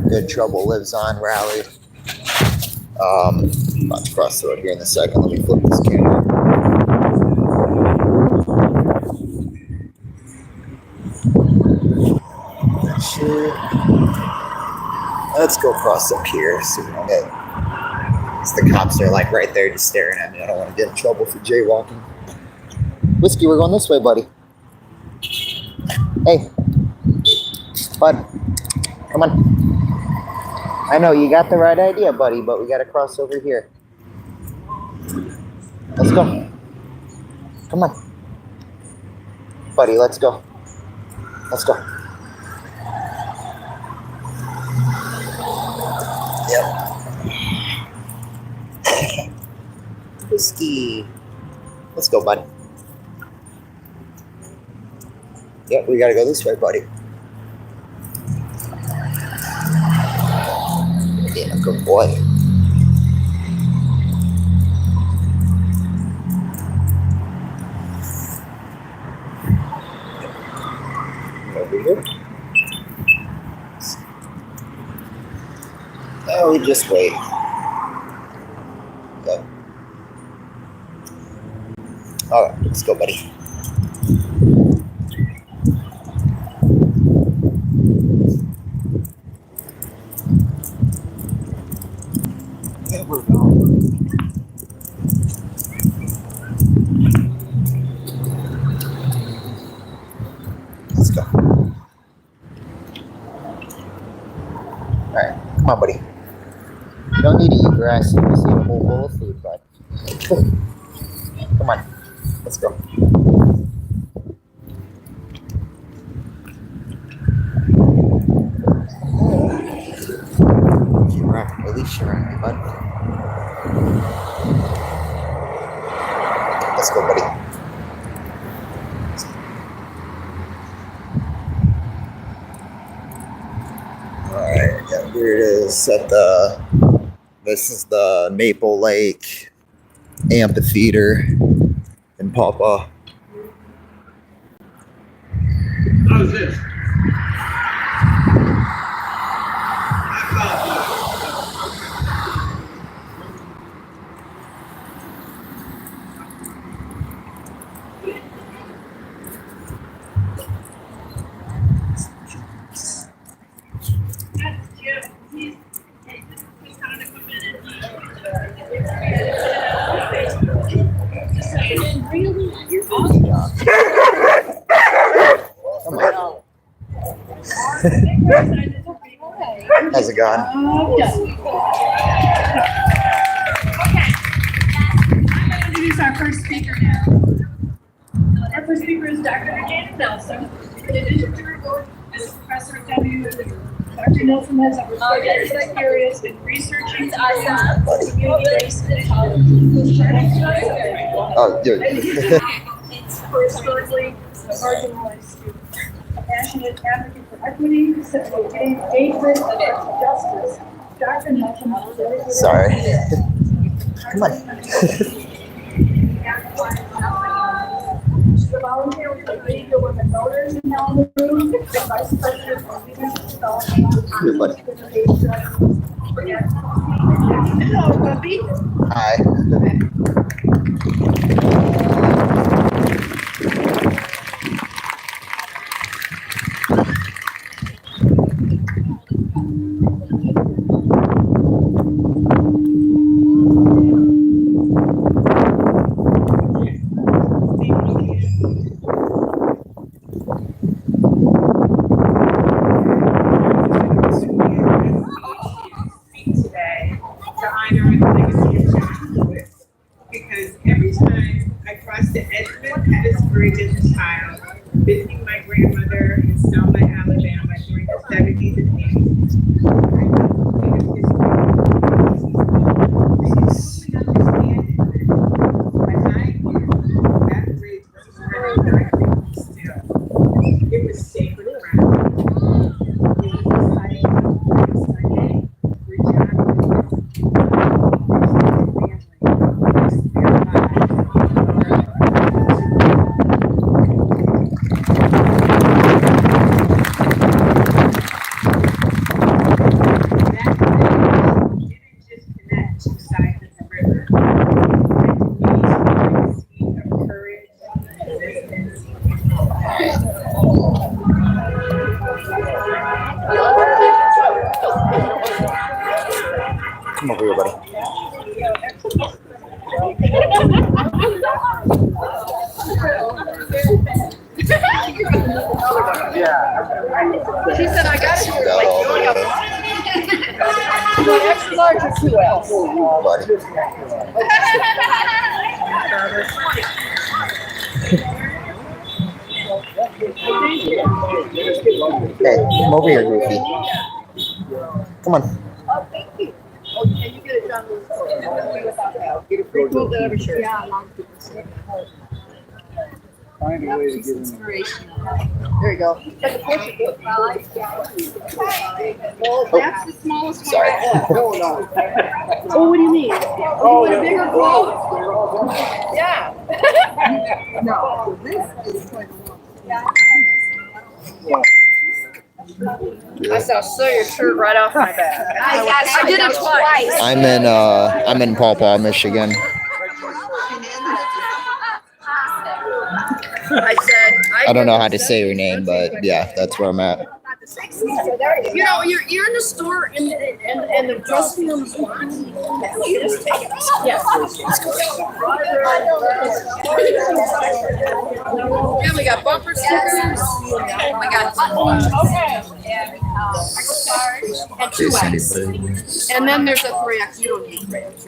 Good Trouble Lives On rally. About to cross the road here in a second. Let me flip this camera. Sure. Let's go cross up here. See if we don't get. The cops are like right there, just staring at me. I don't want to get in trouble for jaywalking. Whiskey, we're going this way, buddy. Hey, bud, come on. I know you got the right idea, buddy, but we got to cross over here. Let's go. Come on. Buddy, let's go. Let's go. Yep. Whiskey. Let's go, bud. Yep, we got to go this way, buddy. Yeah, good boy. Over here. Oh, we just wait. Go. All right, let's go, buddy. There we go. Let's go. All right, come on, buddy. You don't need to eat grass. You just eat a whole bowl of food, bud. Come on. Let's go. Release your arm, bud. Let's go, buddy. Alright, yeah, here it is at this is the Maple Lake Amphitheater in Pawpaw. How's this? How's it going? Yes. Okay. I'm going to introduce our first speaker now. Our first speaker is Dr. Janet Nelson. In addition to her work as a professor at WU, Dr. Nelson has over 30 years experience in researching community-based initiatives. Oh, dude. For historically marginalized students. A passionate advocate for equity, civil engagement, and justice, Dr. Nelson. Sorry. Come on. She's a volunteer with the League of Women Voters in Malibu, the Vice President for Leadership Development. Here, buddy. Hello, Bubby. Hi. Because every time I cross the Edmond Pettisburg as a child, visiting my grandmother in Selma, Alabama during the 70s and 80s, that bridge was running still. It was sacred ground. It was like Come over here, buddy. She said, I got it. Got all the Extra large or 2L? buddy. Hey, come over here, Goofy. Come on. Oh, thank you. Oh, can you get it done with get a free cool delivery shirt? Yeah, Find a way to get in. inspiration. There you go. Well, that's the smallest one. Sorry. Oh, what do you mean? Oh, you want a bigger quote? Yeah. No, this is like. I saw your shirt right off my back. I did it twice. I'm in Paw Paw, Michigan. I don't know how to say your name, but yeah, that's where I'm at. You know, you're in the store and the dressing room's watching. You just take it. Yeah. Yeah, we got bumper stickers. We got buttons. Okay. And 2X. And then there's a 3X. You don't need 3X.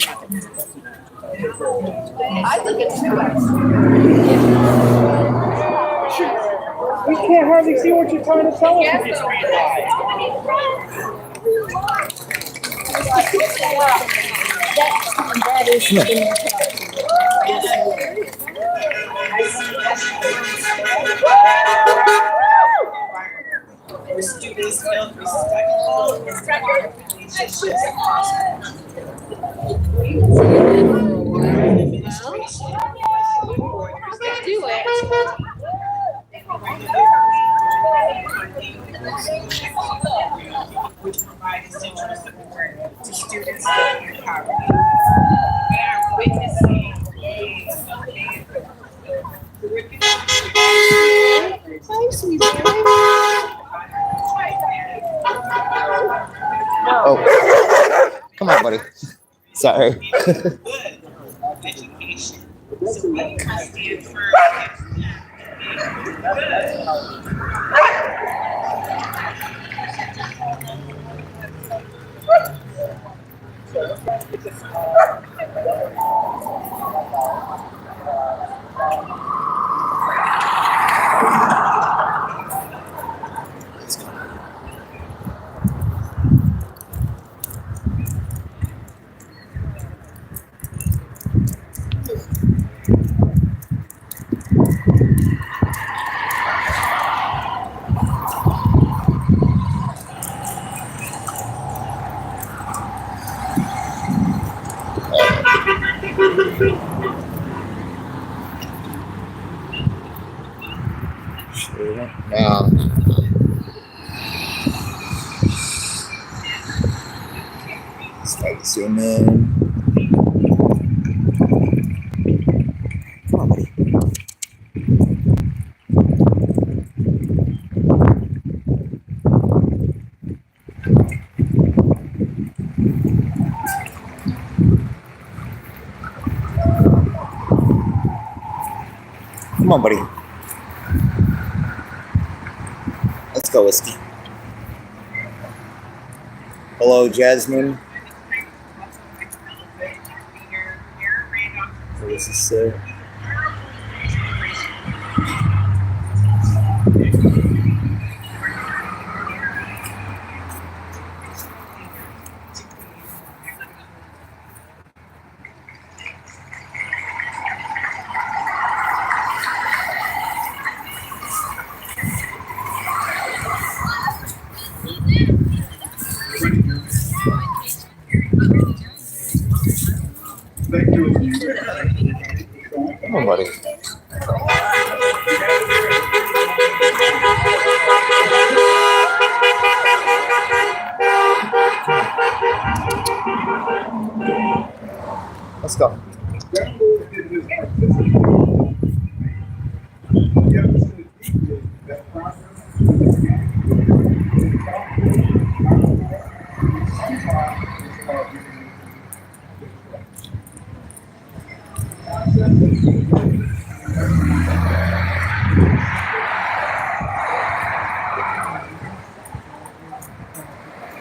I think it's 2X. We can't hardly see what you're trying to tell us with this green light. That is Students feel respectful, relationships do it. which provide essential support to students living in poverty. We are witnessing Oh, come on, buddy. Sorry. good education. So we stand for Now, start to zoom in. Come on, buddy. Come on, buddy. Let's go, Whiskey. Hello, Jasmine. This is sick. Come on, buddy. Let's go.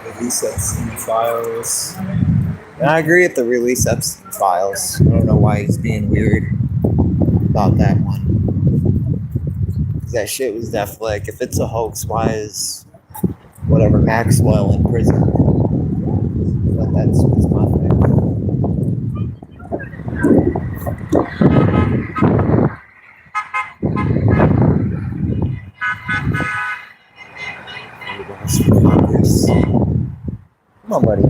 Release Epstein files. And I agree with the release Epstein files. I don't know why he's being weird about that one. 'Cause that shit was definitely like, if it's a hoax, why is whatever Maxwell in prison? But that's my thing. Congress. Come on, buddy.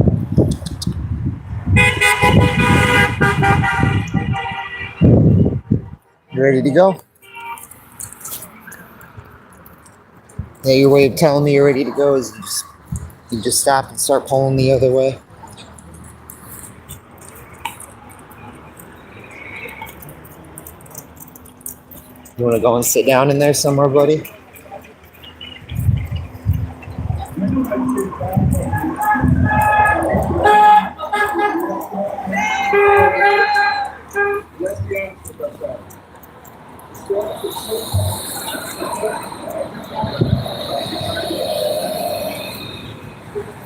You ready to go? Yeah, your way of telling me you're ready to go is you just stop and start pulling the other way. You want to go and sit down in there somewhere, buddy?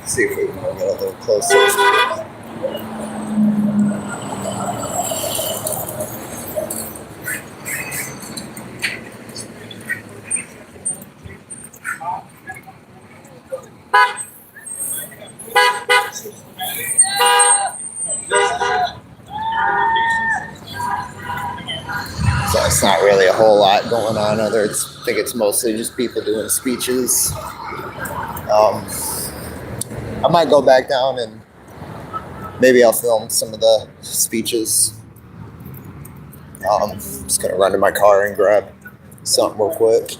See if we can get a little closer. So it's not really a whole lot going on. I think it's mostly just people doing speeches. I might go back down and maybe I'll film some of the speeches. Just gonna run to my car and grab something real quick.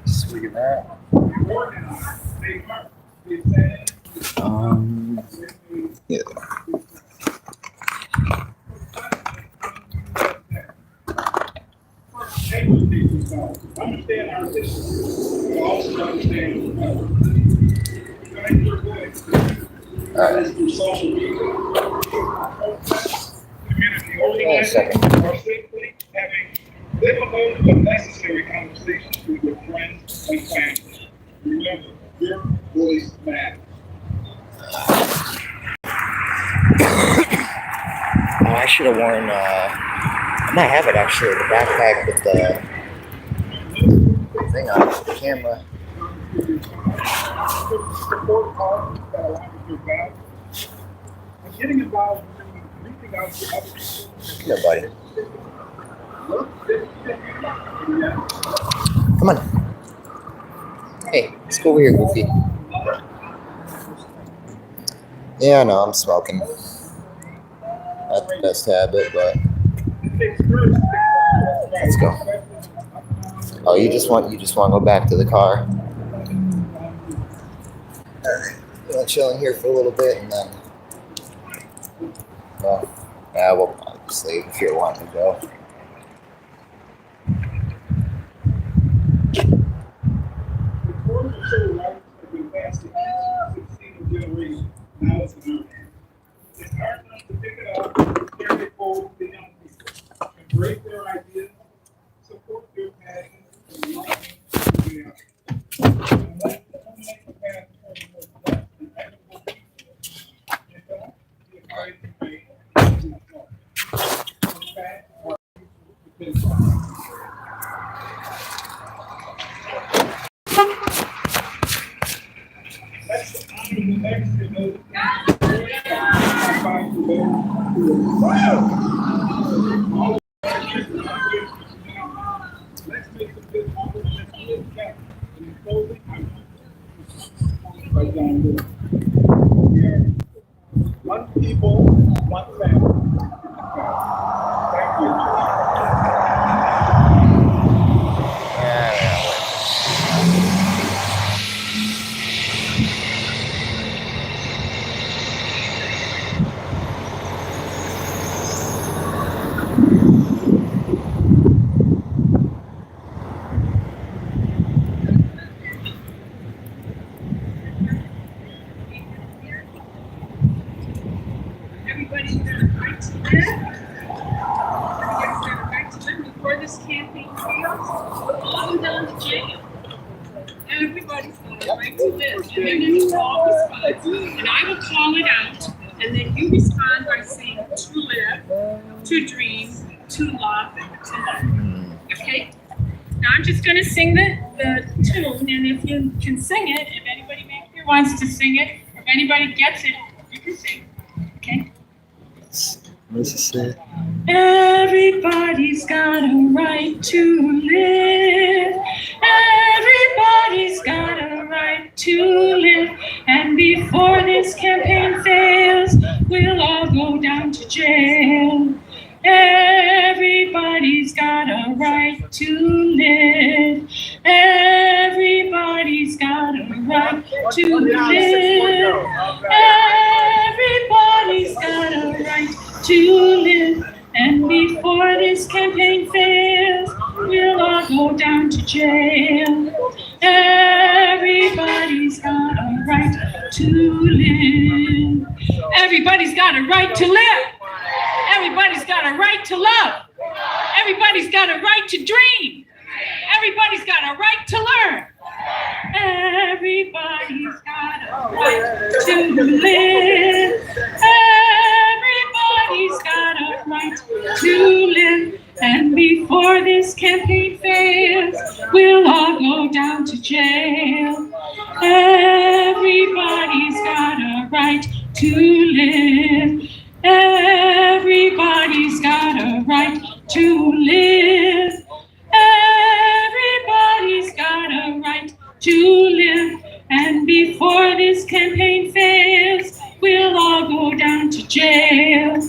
Sweet that. Yeah. Understand our system. We also understand All right. through social media. Community Wait a second. or simply having difficult but necessary conversations with your friends and family. Remember, your voice matters. Oh, I should have worn. I might have it actually. The backpack with the thing on it, the camera. Support causes that align with your values. And getting involved in reaching out to other people. Here, buddy. Come on. Hey, let's go over here, Goofy. Yeah, I know I'm smoking. Not the best habit, but let's go. Oh, you just want to go back to the car. Alright. You want to chill in here for a little bit and then well, yeah, we'll probably just leave if you're wanting to go. Now it's in our hands. It's hard enough to pick it up, carry it forward to young people, embrace their ideas, support their passions, and love them. And let them make the path toward a more blessed and equitable future. And don't be afraid to make a choice. In fact, our future depends on it. Let's honor the next generation. Let's make some good accomplishments together. And in closing, I want to write down this. We are one people, one family. Thank you. campaign fails, we'll all go down to jail. Everybody's got a right to live, and then there's a law response, and I will call it out, and then you respond by saying to live, to dream, to love, to learn. Okay? Now I'm just going to sing the tune, and if you can sing it, if anybody back here wants to sing it, if anybody gets it, you can sing. Okay? What does it say? Everybody's got a right to live. Everybody's got a right to live. And before this campaign fails, we'll all go down to jail. Everybody's got a right to live. Everybody's got a right to live. Everybody's got a right to live. And before this campaign fails, we'll all go down to jail. Everybody's got a right to live. Everybody's got a right to live. Everybody's got a right to love. Everybody's got a right to dream. Everybody's got a right to learn. Everybody's got a right to live. Everybody's got a right to live. And before this campaign fails, we'll all go down to jail. Everybody's got a right to live. Everybody's got a right to live. Everybody's got a right to live. And before this campaign fails, we'll all go down to jail.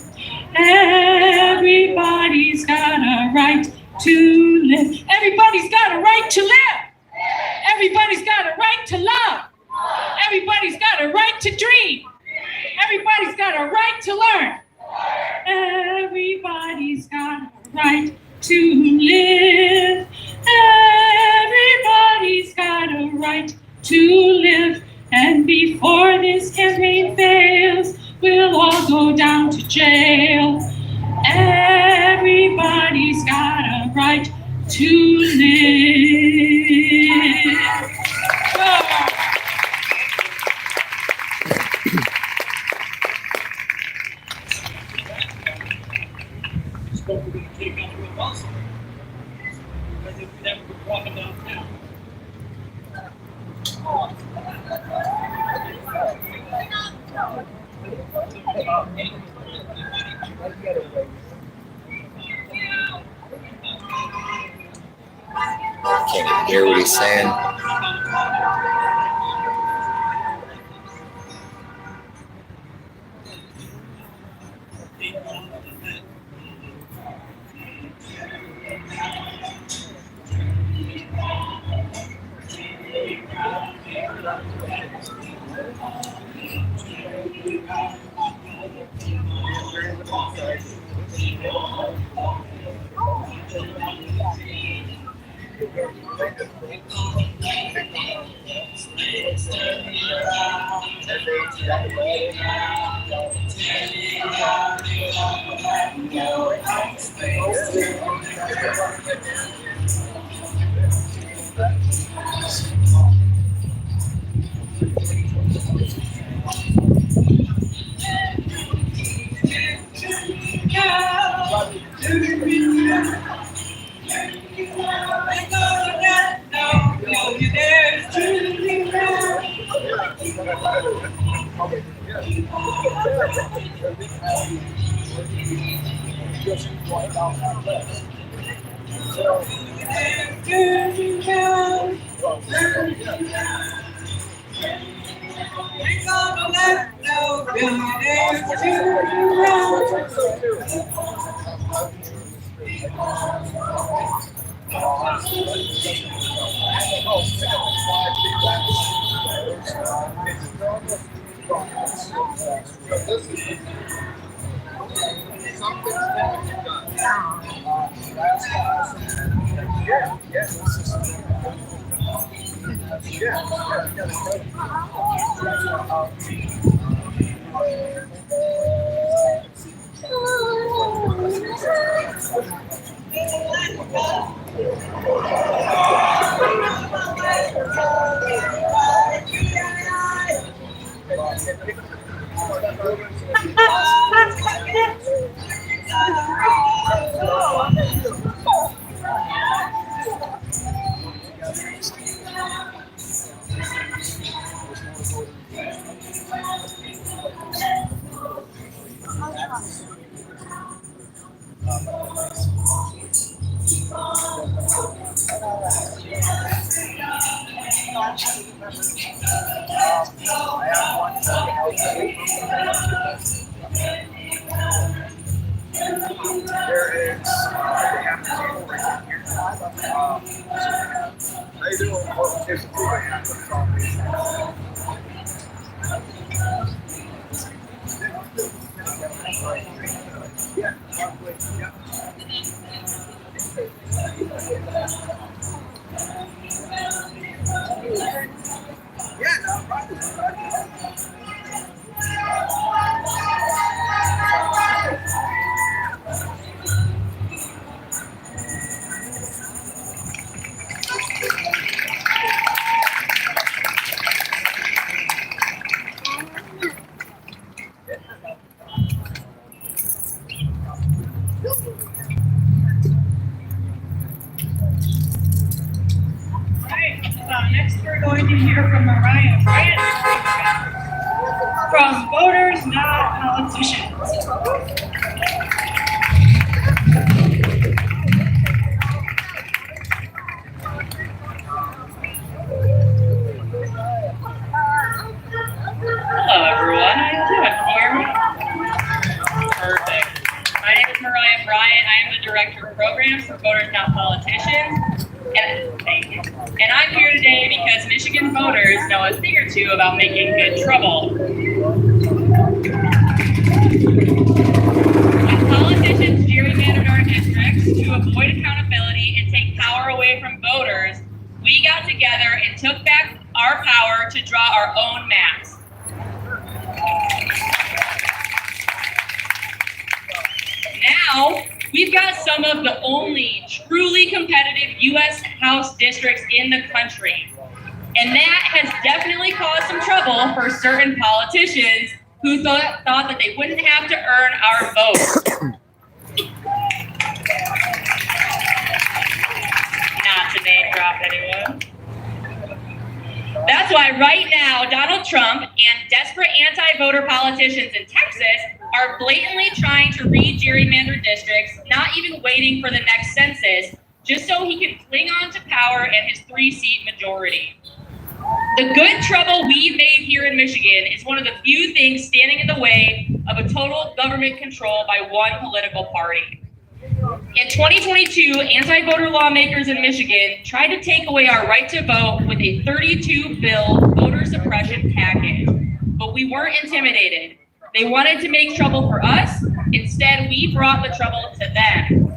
Everybody's got a right to live. Everybody's got a right to live. Everybody's got a right to love. Everybody's got a right to dream. Everybody's got a right to learn. Everybody's got a right to live. Everybody's got a right to live. And before this campaign fails, we'll all go down to jail. Everybody's got a right to live. Oh. Spoke to take out real muscle. Because if we never could walk them downtown. Can't even hear what he's saying. Next, we're going to hear from Mariah Bryant from Voters Not Politicians. Hello everyone, how you doing? Can you hear me? Perfect. My name is Mariah Bryant. I am the Director of Programs for Voters Not Politicians. Thank you. And I'm here today because Michigan voters know a thing or two about making good trouble. When politicians gerrymandered our districts to avoid accountability and take power away from voters, we got together and took back our power to draw our own maps. Now, we've got some of the only truly competitive U.S. House districts in the country. And that has definitely caused some trouble for certain politicians who thought that they wouldn't have to earn our vote. Not to name drop anyone. That's why right now, Donald Trump and desperate anti-voter politicians in Texas are blatantly trying to re-gerrymander districts, not even waiting for the next census, just so he can cling on to power and his 3-seat majority. The good trouble we've made here in Michigan is one of the few things standing in the way of a total government control by one political party. In 2022, anti-voter lawmakers in Michigan tried to take away our right to vote with a 32-bill voter suppression package, but we weren't intimidated. They wanted to make trouble for us. Instead, we brought the trouble to them.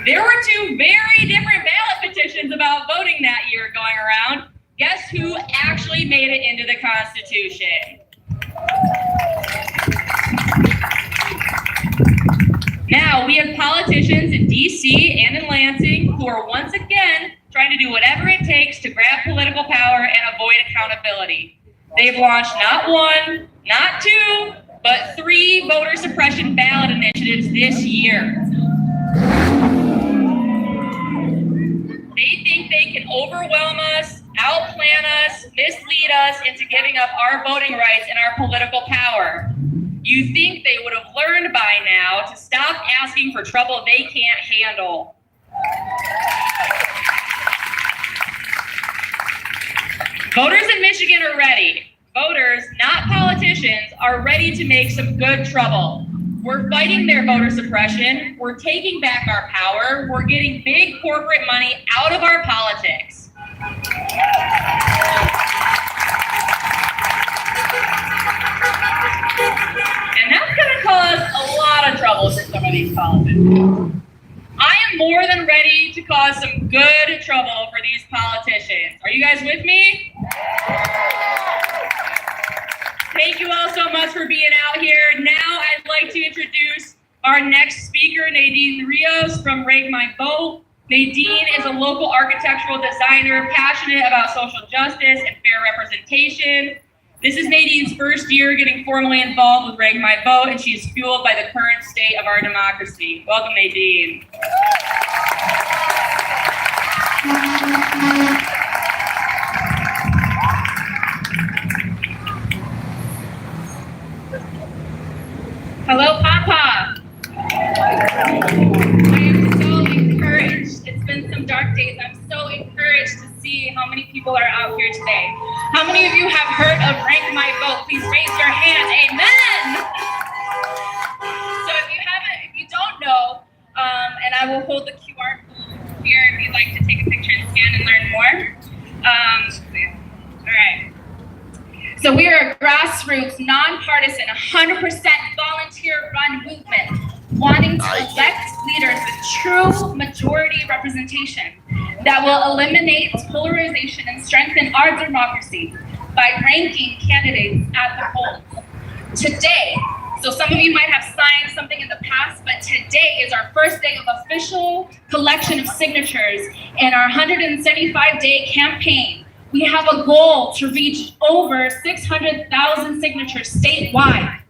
There were 2 very different ballot petitions about voting that year going around. Guess who actually made it into the Constitution? Now, we have politicians in D.C. and in Lansing who are once again trying to do whatever it takes to grab political power and avoid accountability. They've launched not 1, not 2, but 3 voter suppression ballot initiatives this year. They think they can overwhelm us, outplan us, mislead us into giving up our voting rights and our political power. You think they would have learned by now to stop asking for trouble they can't handle. Voters in Michigan are ready. Voters, not politicians, are ready to make some good trouble. We're fighting their voter suppression. We're taking back our power. We're getting big corporate money out of our politics. And that's going to cause a lot of trouble for some of these politicians. I am more than ready to cause some good trouble for these politicians. Are you guys with me? Thank you all so much for being out here. Now I'd like to introduce our next speaker, Nadine Rios from Rank My Vote. Nadine is a local architectural designer passionate about social justice and fair representation. This is Nadine's first year getting formally involved with Rank My Vote, and she is fueled by the current state of our democracy. Welcome, Nadine. Hello, Papa. I am so encouraged. It's been some dark days. I'm so encouraged to see how many people are out here today. How many of you have heard of Rank My Vote? Please raise your hand. Amen. So if you don't know, and I will hold the QR code here if you'd like to take a picture and scan and learn more. All right. So we are a grassroots, nonpartisan, 100% volunteer-run movement, wanting to elect leaders with true majority representation that will eliminate polarization and strengthen our democracy by ranking candidates at the polls. Today, so some of you might have signed something in the past, but today is our first day of official collection of signatures in our 175-day campaign. We have a goal to reach over 600,000 signatures statewide.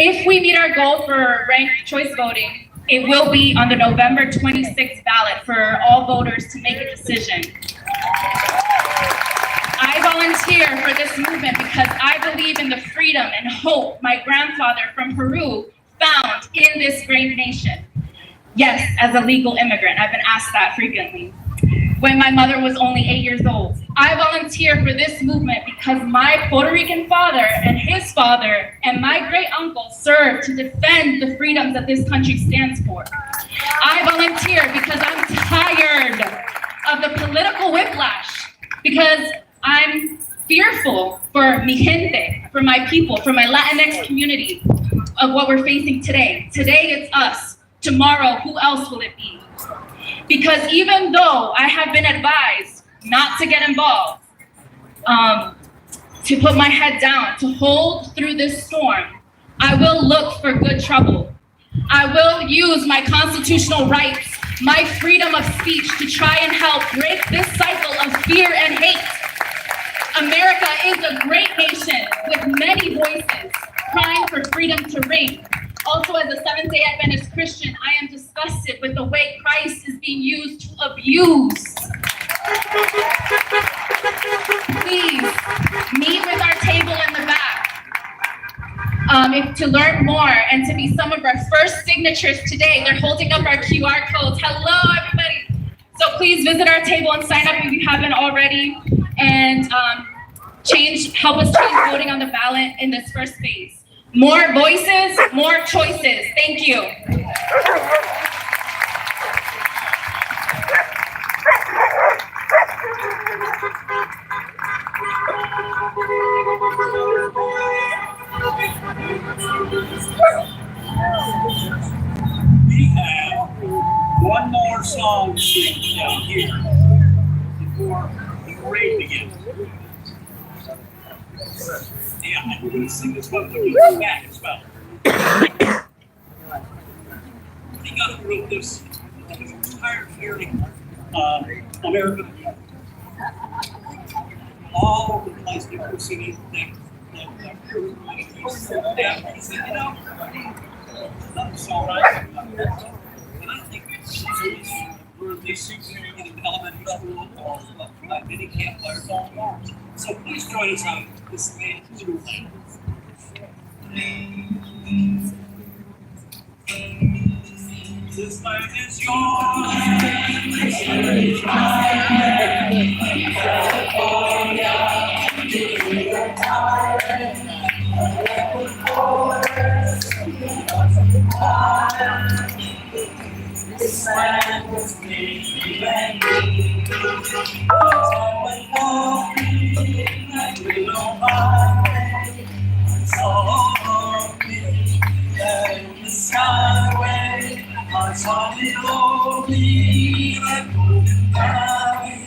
If we meet our goal for ranked choice voting, it will be on the November 26th ballot for all voters to make a decision. I volunteer for this movement because I believe in the freedom and hope my grandfather from Peru found in this great nation. Yes, as a legal immigrant, I've been asked that frequently. When my mother was only 8 years old. I volunteer for this movement because my Puerto Rican father and his father and my great uncle served to defend the freedoms that this country stands for. I volunteer because I'm tired of the political whiplash, because I'm fearful for mi gente, for my people, for my Latinx community, of what we're facing today. Today it's us. Tomorrow, who else will it be? Because even though I have been advised not to get involved, to put my head down, to hold through this storm, I will look for good trouble. I will use my constitutional rights, my freedom of speech to try and help break this cycle of fear and hate. America is a great nation with many voices crying for freedom to ring. Also, as a Seventh-day Adventist Christian, I am disgusted with the way Christ is being used to abuse. Please, meet with our table in the back to learn more and to be some of our first signatures today. They're holding up our QR codes. Hello, everybody. So please visit our table and sign up if you haven't already, and help us change voting on the ballot in this first phase. More voices, more choices. Thank you. We have one more song to sing down here before the parade begins. Yeah, and we're going to sing this one when you come back as well. I think I wrote this. I was tired of hearing American all over the place. They were singing that he said, you know, that's all right. And I think we're at least in elementary school or like many campfires all along. So please join us on this man's true thing. This land is yours. This land is mine. California, this land was me and me. Someone walking and we don't mind. So me and the skyway. I saw it all be like golden valley.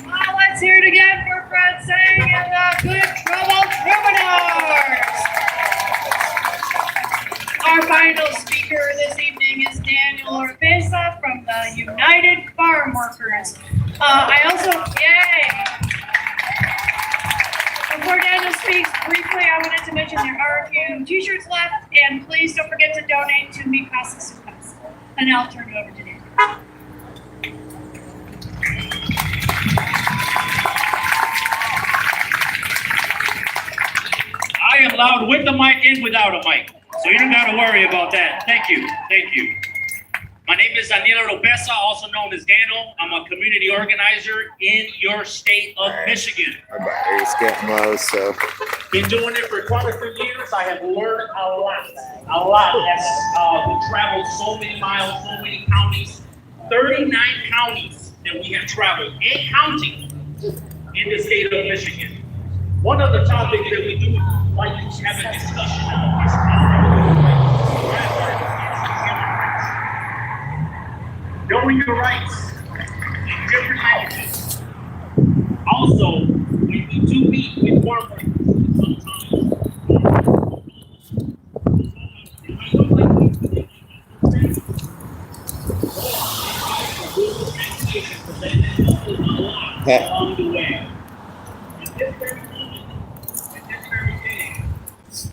Well, let's hear it again for Fred Sang and the Good Trouble Troubadours. Our final speaker this evening is Daniel Oropesa from the United Farm Workers. Yay! Before Daniel speaks, briefly, I wanted to mention there are a few t-shirts left, and please don't forget to donate to Mi Casa Su Casa. And now I'll turn it over to Daniel. I am loud with the mic and without a mic, so you don't got to worry about that. Thank you. Thank you. My name is Daniel Oropesa, also known as Daniel. I'm a community organizer in your state of Michigan. My battery's getting low, so Been doing it for quite a few years. I have learned a lot. As we traveled so many miles, so many counties, 39 counties that we have traveled and counting in the state of Michigan. One of the topics that we do like to have a discussion on is knowing your rights in different languages. Also, when we do meet with farmers, along the way. At this very moment, at this very day,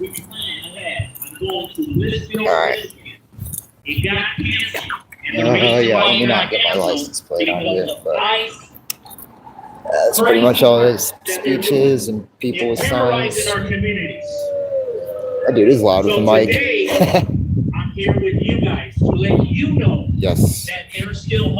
we plan ahead. I'm going to Litchfield, Michigan. It got canceled. And the reason yeah, why let me it not got get my canceled license plate on because here, of but ice that's pretty much all his speeches and people with signs. terrorizing our communities. That dude is loud with the So mic. today, I'm here with you guys to let you know Yes. that there's still